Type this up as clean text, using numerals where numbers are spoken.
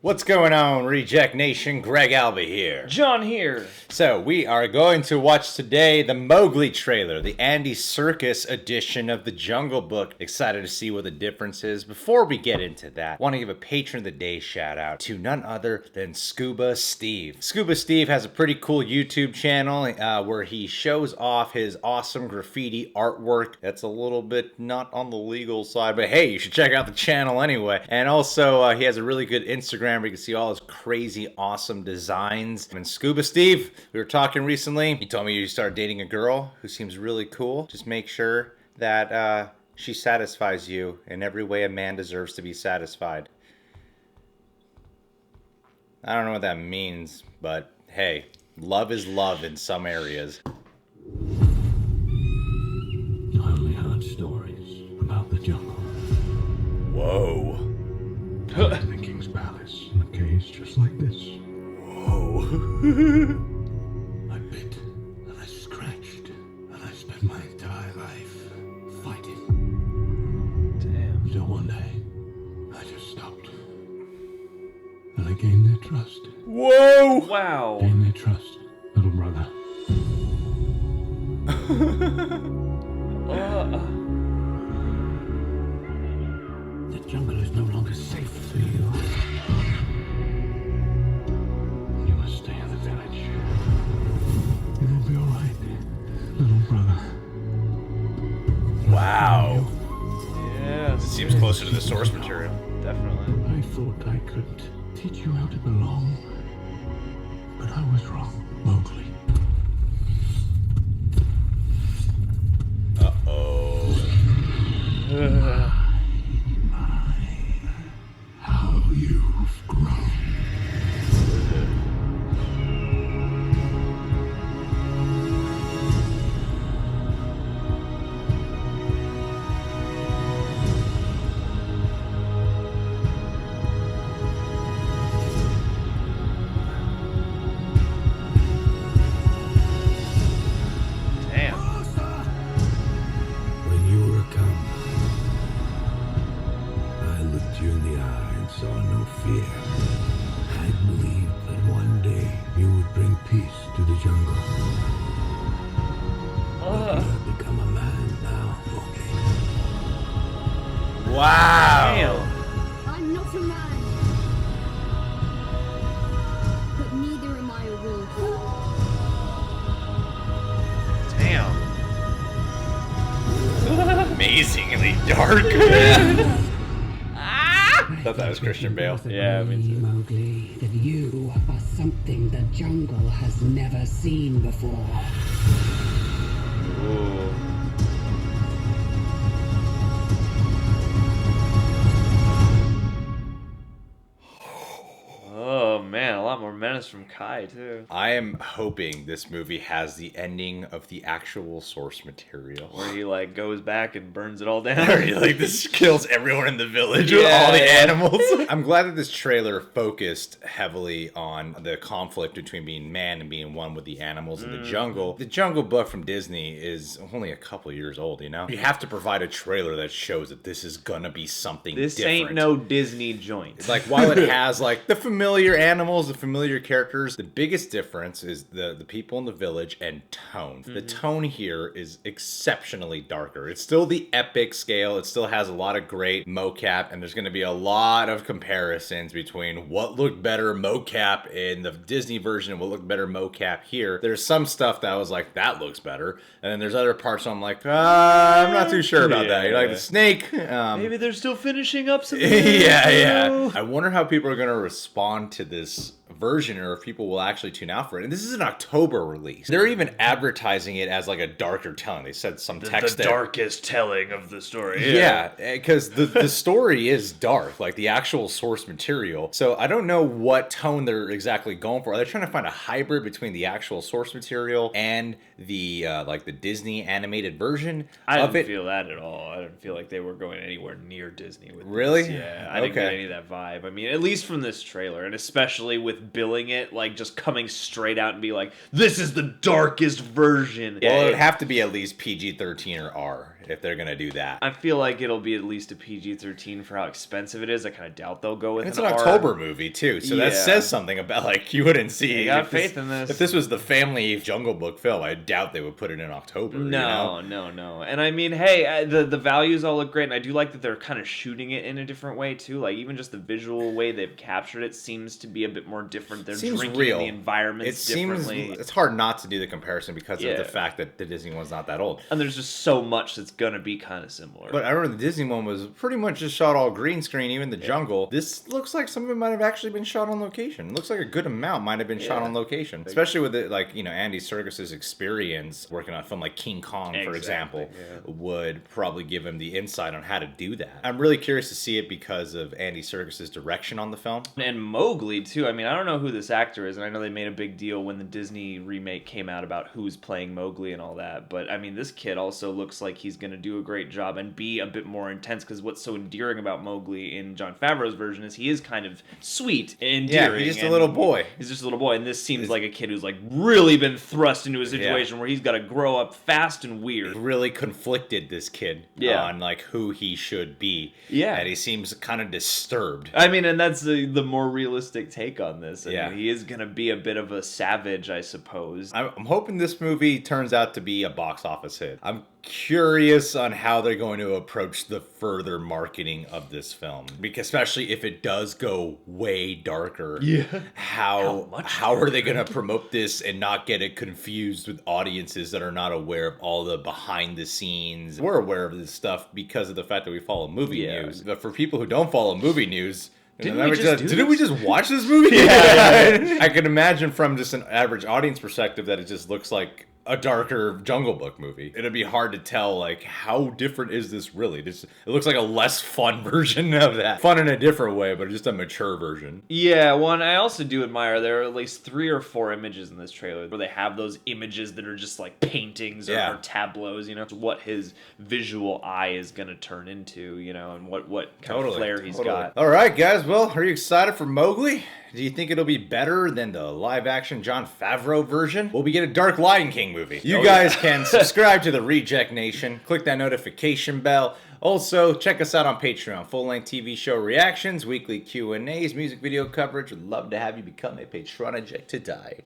What's going on, Reject Nation? Greg Alba here. John here. So, we are going to watch today the Mowgli trailer, the Andy Serkis edition of the Jungle Book. Excited to see what the difference is. Before we get into that, I want to give a Patron of the Day shout out to none other than Scuba Steve. Scuba Steve has a pretty cool YouTube channel where he shows off his awesome graffiti artwork. That's a little bit not on the legal side, but hey, you should check out the channel anyway. And also, he has a really good Instagram where you can see all his crazy, awesome designs. And Scuba Steve, we were talking recently. He told me you started dating a girl who seems really cool. Just make sure that she satisfies you in every way a man deserves to be satisfied. I don't know what that means, but hey, love is love in some areas. I only heard stories about the jungle. Whoa. In the king's palace, in a cage just like this. Whoa. I bit, and I scratched, and I spent my entire life fighting. Damn. Until one day, I just stopped. And I gained their trust. Whoa. Wow. Gained their trust, little brother. The jungle is no longer safe for you. You must stay in the village. It'll be all right, little brother. Wow. Yeah. It seems closer to the source material. Definitely. I thought I could teach you how to belong, but I was wrong, Mowgli. Uh-oh. How you've grown. Damn. When you were come, I looked you in the eye and saw no fear. I believed that one day you would bring peace to the jungle. But you have become a man now, Mowgli. Wow. Damn. I'm not a man. But neither am I a wolf. Damn. Amazingly dark. I thought that was Christian Bale. Yeah, me too. Mowgli, that you are something the jungle has never seen before. Ooh. Oh man, a lot more menace from Kai too. I am hoping this movie has the ending of the actual source material. Where he like goes back and burns it all Where down. he, like, this kills everyone in the village with Yeah, all the yeah. animals. I'm glad that this trailer focused heavily on the conflict between being man and being one with the animals in the jungle. The Jungle Book from Disney is only a couple years old, you know? You have to provide a trailer that shows that this is gonna be something This different. ain't no Disney joint. Like, while it has, like, the familiar animals, the familiar characters, the biggest difference is the people in the village and tone. The tone here is exceptionally darker. It's still the epic scale. It still has a lot of great mocap, and there's going to be a lot of comparisons between what looked better mocap in the Disney version and what looked better mocap here. There's some stuff that I was like, that looks better. And then there's other parts where I'm like, I'm not too sure about that. You know, like the snake. Maybe they're still finishing up some. Yeah. I wonder how people are going to respond to this version, or if people will actually tune out for it. And this is an October release. They're even advertising it as like a darker tone. They said some text The darkest telling of the story. Yeah, because the story is dark, like the actual source material. So I don't know what tone they're exactly going for. Are they trying to find a hybrid between the actual source material and the like the Disney animated version I of didn't it? feel that at all. I didn't feel like they were going anywhere near Disney with Really? this. Yeah, I didn't get Okay. any of that vibe. I mean, at least from this trailer, and especially with billing it like just coming straight out and be like, "This is the darkest version." Well, it would have to be at least PG-13 or R. if they're gonna do that. I feel like it'll be at least a PG-13 for how expensive it is. I kind of doubt they'll go with And it's an an R. October movie too, so that Yeah. says something about like you wouldn't see. You got if faith in this. If this was the family Jungle Book film, I doubt they would put it in October. No, no. And I mean, hey, the values all look great, and I do like that they're kind of shooting it in a different way too. Like even just the visual way they've captured it seems to be a bit more different. They're Seems drinking real. in the environments differently. It's hard not to do the comparison because of Yeah. the fact that the Disney one's not that old. And there's just so much that's gonna be kind of similar. But I remember the Disney one was pretty much just shot all green screen, even the jungle. This looks like some of it might have actually been shot on location. It looks like a good amount might have been shot on location. Especially with it, like, you know, Andy Serkis's experience working on a film like King Kong, for example, would probably give him the insight on how to do that. I'm really curious to see it because of Andy Serkis's direction on the film. And Mowgli too. I mean, I don't know who this actor is, and I know they made a big deal when the Disney remake came out about who's playing Mowgli and all that. But I mean, this kid also looks like he's going to do a great job and be a bit more intense. Because what's so endearing about Mowgli in Jon Favreau's version is he is kind of sweet and endearing. Yeah, he's just a and little boy. He's just a little boy, and this seems like a kid who's like really been thrust into a situation where he's got to grow up fast and weird. Really conflicted, this kid, on like who he should be. Yeah. And he seems kind of disturbed. I mean, and that's the more realistic take on this. I Yeah. mean, he is going to be a bit of a savage, I suppose. I'm hoping this movie turns out to be a box office hit. I'm curious on how they're going to approach the further marketing of this film, because especially if it does go way darker. How are they going to promote this and not get it confused with audiences that are not aware of all the behind the scenes? We're aware of this stuff because of the fact that we follow movie news, but for people who don't follow movie news, didn't we just watch this movie? I can imagine from just an average audience perspective that it just looks like a darker Jungle Book movie. It'd be hard to tell, like, how different is this really? It looks like a less fun version of that. Fun in a different way, but just a mature version. Yeah, one I also do admire, there are at least 3 or 4 images in this trailer where they have those images that are just like paintings or tableaus, you know, what his visual eye is going to turn into, you know, and what kind of flair he's got. All right, guys. Well, are you excited for Mowgli? Do you think it'll be better than the live-action Jon Favreau version? Will we get a Dark Lion King movie? You guys can subscribe to the Reject Nation. Click that notification bell. Also, check us out on Patreon. Full-length TV show reactions, weekly Q&As, music video coverage. We'd love to have you become a Patronaject to die.